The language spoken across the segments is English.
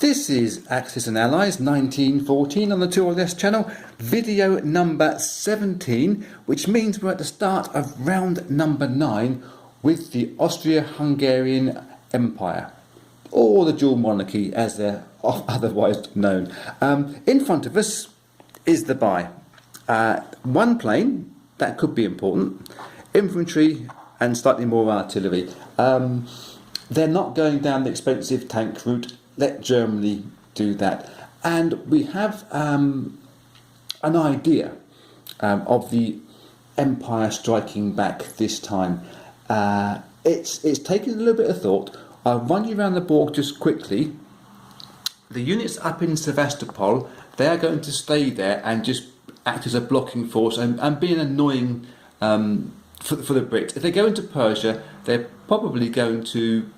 This is Axis and Allies 1914 on the 2LS channel, video number 17, which means we're at the start of round number 9 with the Austria-Hungarian Empire, or the dual monarchy as they're otherwise known. In front of us is the buy. One plane, that could be important, infantry and slightly more artillery. They're not going down the expensive tank route. Let Germany do that. And we have an idea of the Empire striking back this time. It's taken a little bit of thought. I'll run you around the board just quickly. The units up in Sevastopol, they are going to stay there and just act as a blocking force and be an annoying for the Brits. If they go into Persia, they're probably going to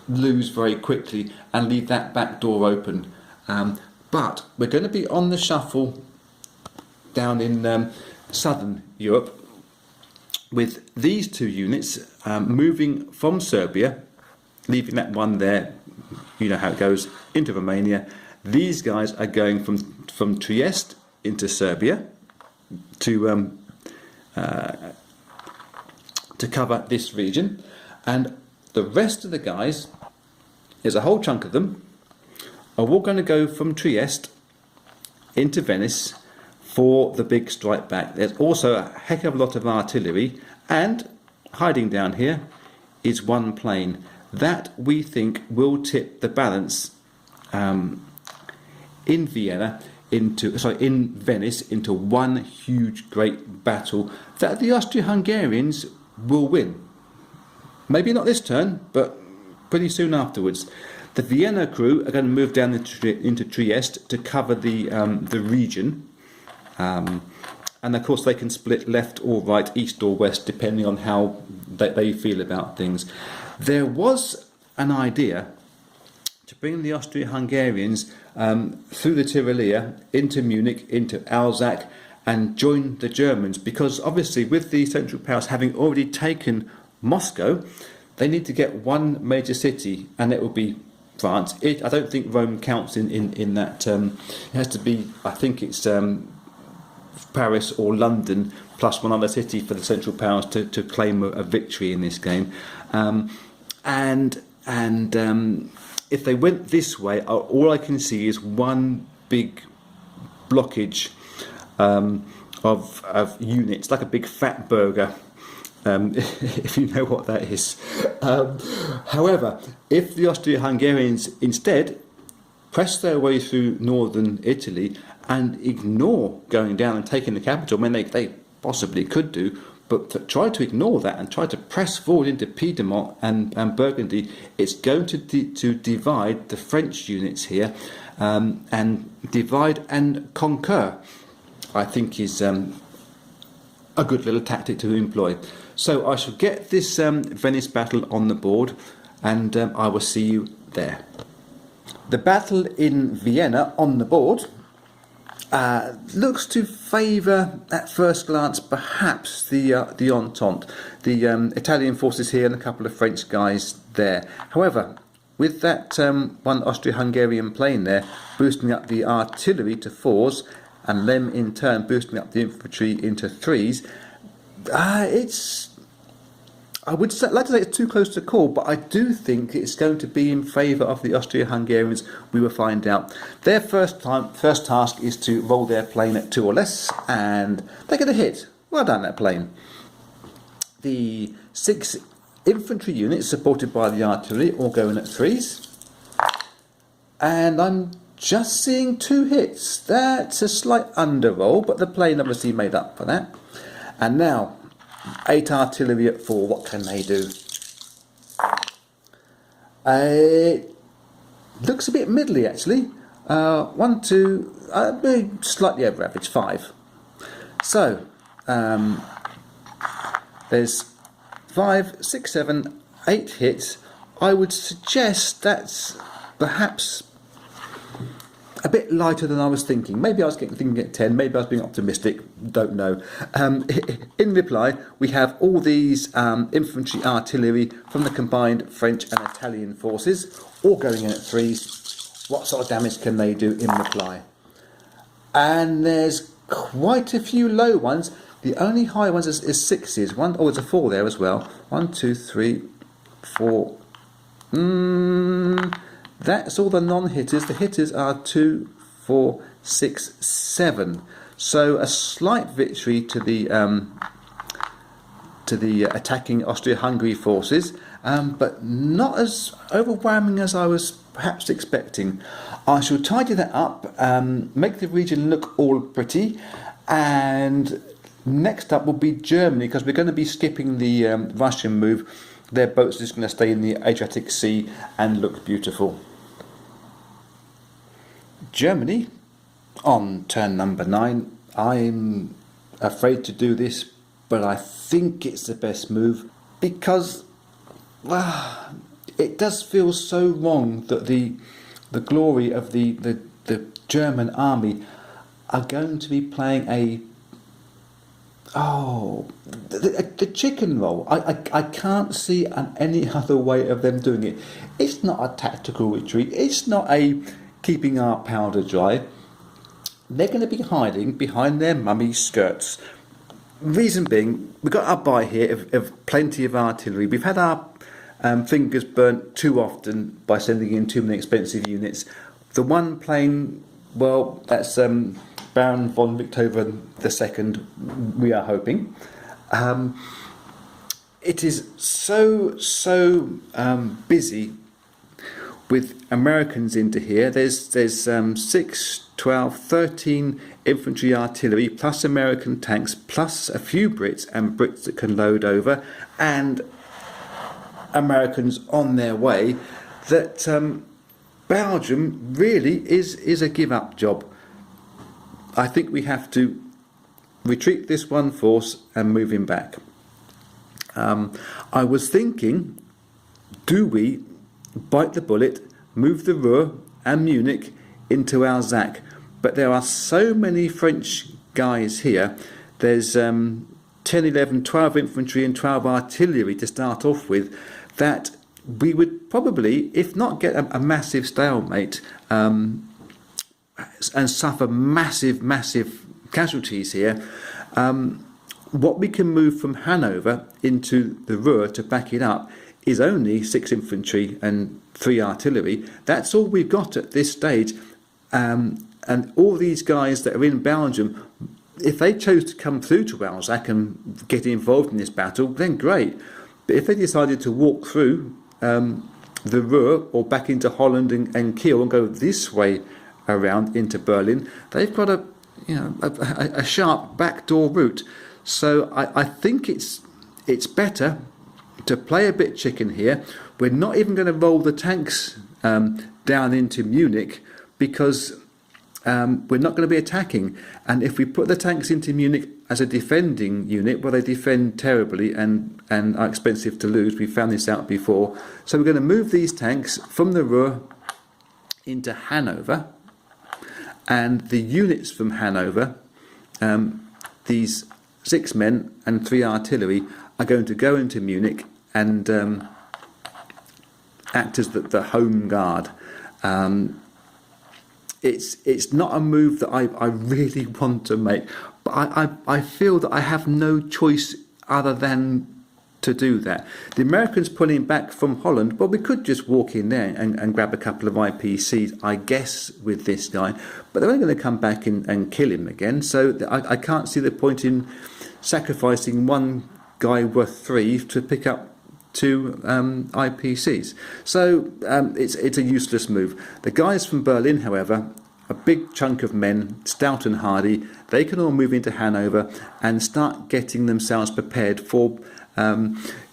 lose very quickly and leave that back door open. But we're going to be on the shuffle down in southern Europe with these two units moving from Serbia, leaving that one there, you know how it goes, into Romania. These guys are going from Trieste into Serbia to cover this region, and the rest of the guys, there's a whole chunk of them, are all going to go from Trieste into Venice for the big strike back. There's also a heck of a lot of artillery, and hiding down here is one plane that we think will tip the balance in Venice into one huge great battle that the Austria-Hungarians will win. Maybe not this turn, but pretty soon afterwards. The Vienna crew are going to move down into Trieste to cover the region, and of course they can split left or right, east or west, depending on how they feel about things. There was an idea to bring the Austria-Hungarians through the Tyrolea into Munich, into Alsace, and join the Germans, because obviously with the Central Powers having already taken Moscow, they need to get one major city, and it will be France. I don't think Rome counts in that. It has to be, I think it's Paris or London plus one other city for the Central Powers to claim a victory in this game. If they went this way, all I can see is one big blockage of units, like a big fat burger. If you know what that is. However, if the Austria-Hungarians instead press their way through northern Italy and ignore going down and taking the capital, I mean they possibly could do, but try to ignore that and try to press forward into Piedmont and Burgundy, it's going to divide the French units here, and divide and conquer, I think is a good little tactic to employ. So I shall get this Venice battle on the board, and I will see you there. The battle in Vienna on the board looks to favour, at first glance, perhaps the Entente, the Italian forces here and a couple of French guys there. However, with that one Austro-Hungarian plane there boosting up the artillery to 4s, and them in turn boosting up the infantry into 3s, I would like to say it's too close to call, but I do think it's going to be in favour of the Austria-Hungarians. We will find out. Their first task is to roll their plane at 2 or less, and they get a hit. Well done, that plane. The 6 infantry units supported by the artillery all going at 3s, and I'm just seeing 2 hits. That's a slight underroll, but the plane obviously made up for that. And now 8 artillery at 4, what can they do? It looks a bit middly actually. 1, 2, slightly over average, 5. So there's 5, 6, 7, 8 hits. I would suggest that's perhaps a bit lighter than I was thinking. Maybe I was thinking at 10, maybe I was being optimistic, don't know. In reply, we have all these infantry artillery from the combined French and Italian forces, all going in at 3s, what sort of damage can they do in reply. And there's quite a few low ones. The only high ones is sixes. There's a 4 there as well. 1, 2, 3, 4. That's all the non-hitters. The hitters are 2, 4, 6, 7. So a slight victory to the attacking Austria-Hungary forces, but not as overwhelming as I was perhaps expecting. I shall tidy that up, make the region look all pretty, and next up will be Germany, because we're going to be skipping the Russian move. Their boats are just going to stay in the Adriatic Sea and look beautiful. Germany on turn number 9. I'm afraid to do this, but I think it's the best move, because it does feel so wrong that the glory of the German army are going to be playing the chicken roll. I can't see any other way of them doing it. It's not a tactical retreat. It's not a keeping our powder dry. They're going to be hiding behind their mummy skirts. Reason being, we've got our buy here of plenty of artillery. We've had our fingers burnt too often by sending in too many expensive units. The one plane, well, that's Baron von Richthofen II, we are hoping. It is so busy with Americans into here. There's 6, 12, 13 infantry artillery, plus American tanks, plus a few Brits and Brits that can load over, and Americans on their way, that Belgium really is a give-up job. I think we have to retreat this one force and move him back. I was thinking, do we bite the bullet, move the Ruhr and Munich into Alsace? But there are so many French guys here. There's 10, 11, 12 infantry and 12 artillery to start off with, that we would probably, if not get a massive stalemate and suffer massive casualties here, what we can move from Hanover into the Ruhr to back it up is only 6 infantry and 3 artillery. That's all we've got at this stage. And all these guys that are in Belgium, if they chose to come through to Alsace and get involved in this battle, then great. But if they decided to walk through the Ruhr or back into Holland and Kiel and go this way around into Berlin, they've got a sharp backdoor route. So I think it's better to play a bit chicken here. We're not even going to roll the tanks down into Munich, because we're not going to be attacking. And if we put the tanks into Munich as a defending unit, well, they defend terribly and are expensive to lose. We found this out before. So we're going to move these tanks from the Ruhr into Hanover, and the units from Hanover, these 6 men and 3 artillery, are going to go into Munich and act as the home guard. It's not a move that I really want to make, but I feel that I have no choice other than to do that. The Americans pulling back from Holland, well, we could just walk in there and grab a couple of IPCs, I guess, with this guy, but they're only going to come back and kill him again, so I can't see the point in sacrificing one guy worth 3 to pick up 2 IPCs. So it's a useless move. The guys from Berlin, however, a big chunk of men, stout and hardy, they can all move into Hanover and start getting themselves prepared for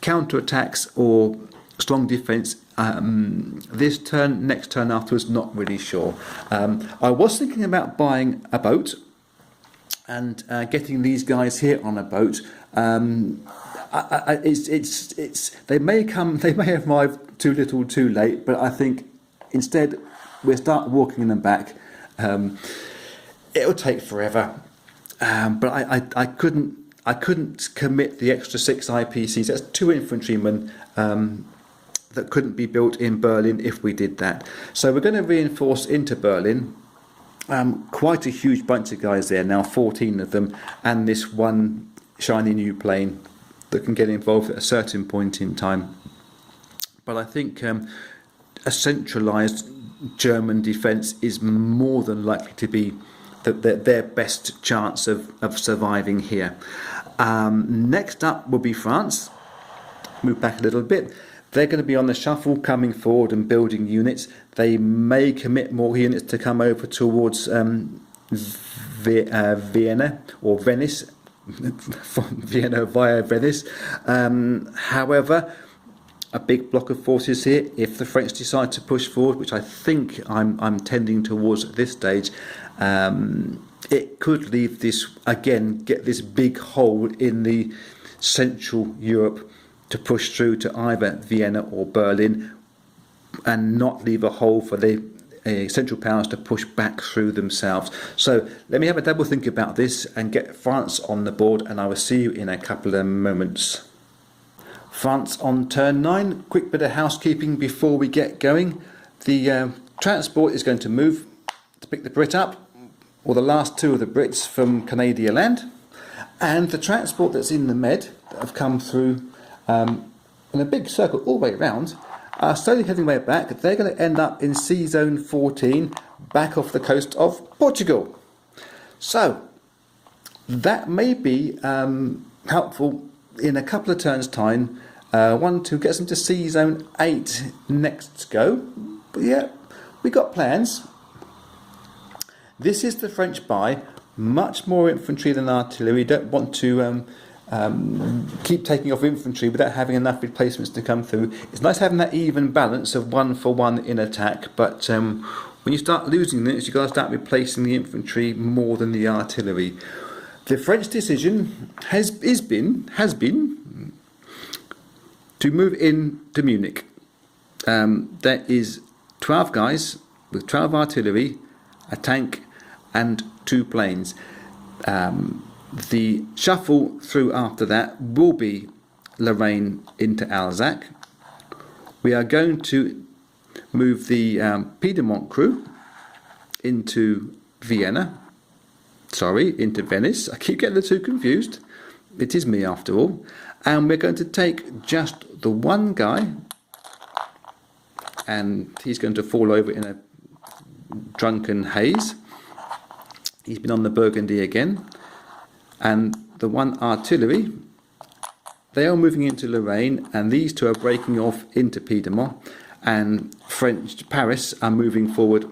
counter-attacks or strong defence this turn, next turn afterwards, not really sure. I was thinking about buying a boat and getting these guys here on a boat. They may arrive too little, too late, but I think instead we'll start walking them back. It'll take forever, but I couldn't commit the extra 6 IPCs. That's 2 infantrymen. that couldn't be built in Berlin if we did that. So we're going to reinforce into Berlin. Quite a huge bunch of guys there now, 14 of them, and this one shiny new plane that can get involved at a certain point in time. But I think a centralised German defence is more than likely to be their best chance of surviving here. Next up will be France. Move back a little bit. They're going to be on the shuffle, coming forward and building units. They may commit more units to come over towards Vienna or Venice, from Vienna via Venice. However, a big block of forces here. If the French decide to push forward, which I think I'm tending towards at this stage, it could leave this again, get this big hole in the Central Europe to push through to either Vienna or Berlin, and not leave a hole for the Central Powers to push back through themselves. So let me have a double think about this and get France on the board, and I will see you in a couple of moments. France on turn 9. Quick bit of housekeeping before we get going. The transport is going to move to pick the Brit up, or the last two of the Brits from Canada land, and the transport that's in the Med that have come through in a big circle all the way around are slowly heading way back. They're going to end up in Sea Zone 14 back off the coast of Portugal. So that may be helpful in a couple of turns time. One to get them to Sea Zone 8 next go. But yeah, we got plans. This is the French buy. Much more infantry than artillery. Don't want to keep taking off infantry without having enough replacements to come through. It's nice having that even balance of 1 for 1 in attack, but when you start losing this, you've got to start replacing the infantry more than the artillery. The French decision has been to move in to Munich. There is 12 guys with 12 artillery, a tank and 2 planes. The shuffle through after that will be Lorraine into Alsace. We are going to move the Piedmont crew into into Venice. I keep getting the two confused. It is me after all. And we're going to take just the one guy, and he's going to fall over in a drunken haze. He's been on the Burgundy again. And the one artillery, they are moving into Lorraine, and these two are breaking off into Piedmont, and French Paris are moving forward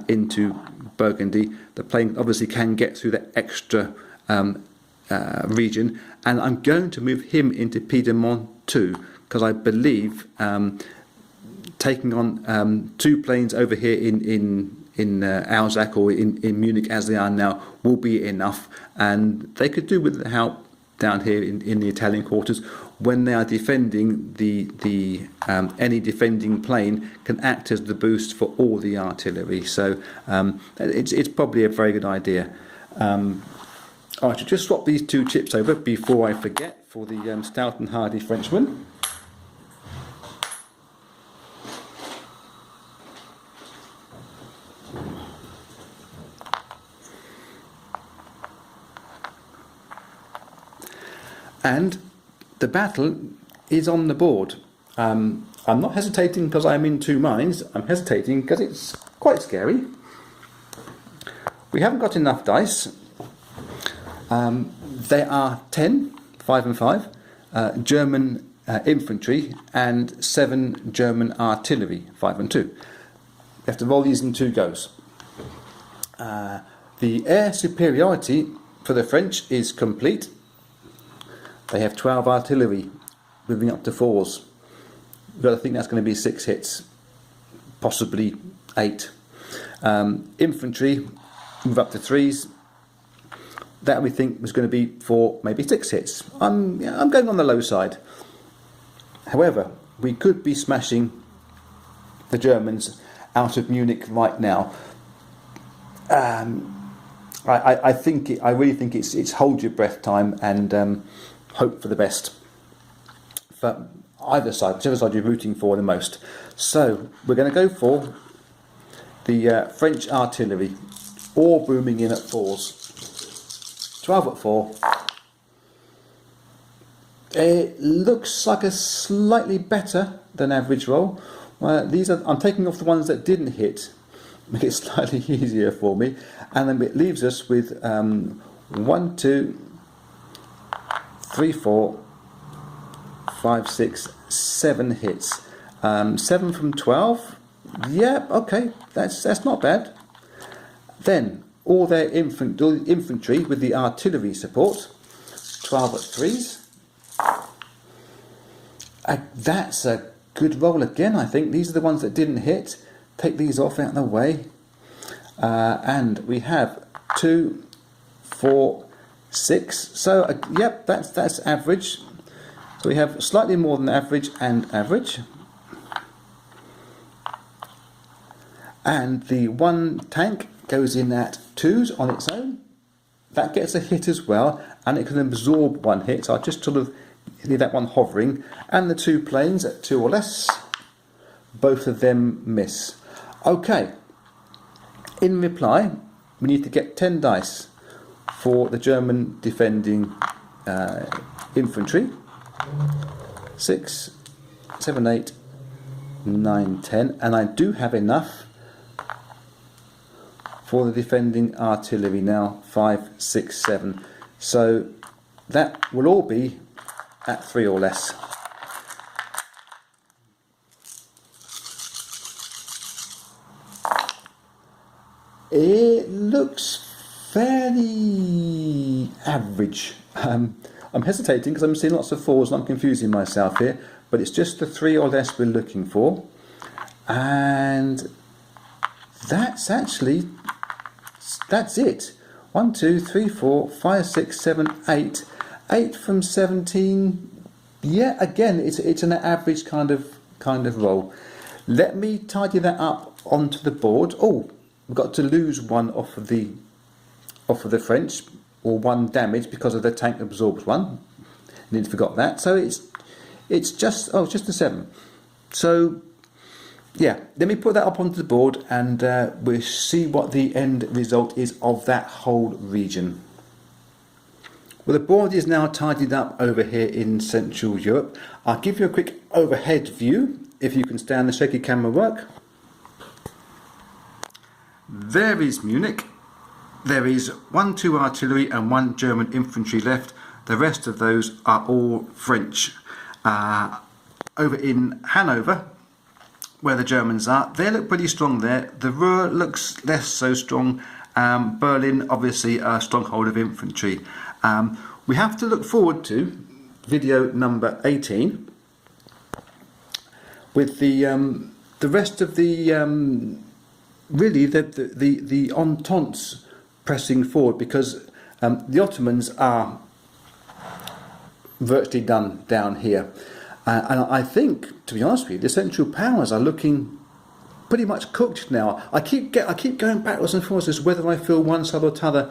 into Burgundy. The plane obviously can get through the extra region, and I'm going to move him into Piedmont too, because I believe taking on 2 planes over here in Alsace or in Munich as they are now will be enough, and they could do with the help down here in the Italian quarters when they are defending the any defending plane can act as the boost for all the artillery. So it's probably a very good idea. I should just swap these 2 chips over before I forget for the stout and hardy Frenchman. And the battle is on the board. I'm not hesitating because I'm in 2 minds. I'm hesitating because it's quite scary. We haven't got enough dice. There are 10, 5 and 5, German infantry and 7 German artillery, 5 and 2. You have to roll these in 2 goes. The air superiority for the French is complete. They have 12 artillery, moving up to 4s. But I think that's going to be 6 hits, possibly 8. Infantry move up to 3s. That we think was going to be 4, maybe 6 hits. I'm going on the low side. However, we could be smashing the Germans out of Munich right now. I really think it's hold your breath time and hope for the best. for either side, whichever side you're rooting for the most. So we're going to go for the French artillery, all booming in at 4s. 12 at 4. It looks like a slightly better than average roll. I'm taking off the ones that didn't hit, make it slightly easier for me, and then it leaves us with 1, 2, 3, 4, 5, 6, 7 hits. 7 from 12. Yeah, okay, that's not bad. Then all their infantry with the artillery support. 12 at 3s. That's a good roll again, I think. These are the ones that didn't hit. Take these off out of the way. And we have 2, 4, 6. So, yep, that's average. So we have slightly more than average and average. And the one tank goes in at 2s on its own. That gets a hit as well, and it can absorb 1 hit. So I just sort of leave that one hovering. And the 2 planes at 2 or less, both of them miss. Okay, in reply, we need to get 10 dice for the German defending infantry. 6, 7, 8, 9, 10, and I do have enough for the defending artillery now. 5, 6, 7. So that will all be at 3 or less. It looks fairly average. I'm hesitating because I'm seeing lots of 4s and I'm confusing myself here, but it's just the 3 or less we're looking for, and that's it. 1, 2, 3, 4, 5, 6, 7, 8. 8 from 17. Yeah, again, it's an average kind of roll. Let me tidy that up onto the board. Oh, we've got to lose 1 off of the French, or 1 damage because of the tank absorbed 1. Nearly forgot that. So it's just a 7. So yeah, let me put that up onto the board, and we'll see what the end result is of that whole region. Well, the board is now tidied up over here in Central Europe. I'll give you a quick overhead view, if you can stand the shaky camera work. There is Munich. There is 1, 2 artillery and 1 German infantry left. The rest of those are all French. Over in Hanover, where the Germans are, they look pretty strong there. The Ruhr looks less so strong. Berlin, obviously, a stronghold of infantry. We have to look forward to video number 18 with the rest of the really the ententes pressing forward, because the Ottomans are virtually done down here, and I think, to be honest with you, the Central Powers are looking pretty much cooked now. I keep going backwards and forwards as whether I feel one side or t'other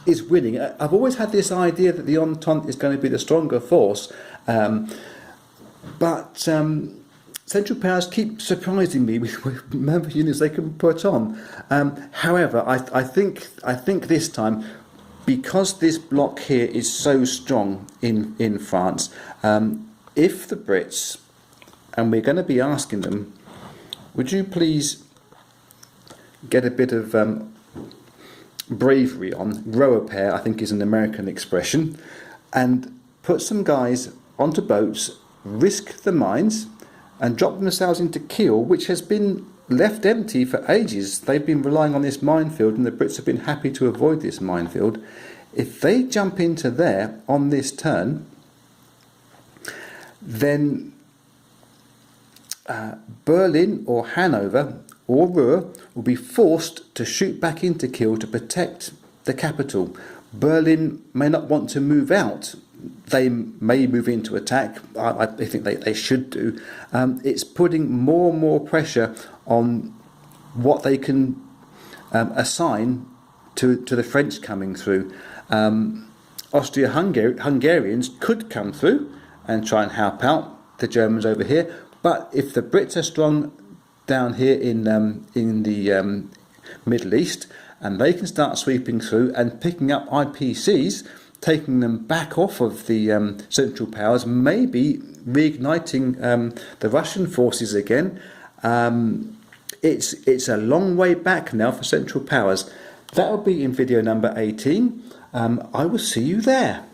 is winning. I've always had this idea that the Entente is going to be the stronger force, but Central Powers keep surprising me with member units they can put on. However, I think this time, because this bloc here is so strong in France, if the Brits, and we're going to be asking them, would you please get a bit of bravery on, row a pair, I think is an American expression, and put some guys onto boats, risk the mines, and drop themselves into Kiel, which has been left empty for ages. They've been relying on this minefield, and the Brits have been happy to avoid this minefield. If they jump into there on this turn, then Berlin or Hanover or Ruhr will be forced to shoot back into Kiel to protect the capital. Berlin may not want to move out. They may move into attack. I think they should do. It's putting more and more pressure on what they can assign to the French coming through. Austria-Hungarians could come through and try and help out the Germans over here. But if the Brits are strong down here in the Middle East, and they can start sweeping through and picking up IPCs, taking them back off of the Central Powers, maybe reigniting the Russian forces again. It's a long way back now for Central Powers. That will be in video number 18. I will see you there.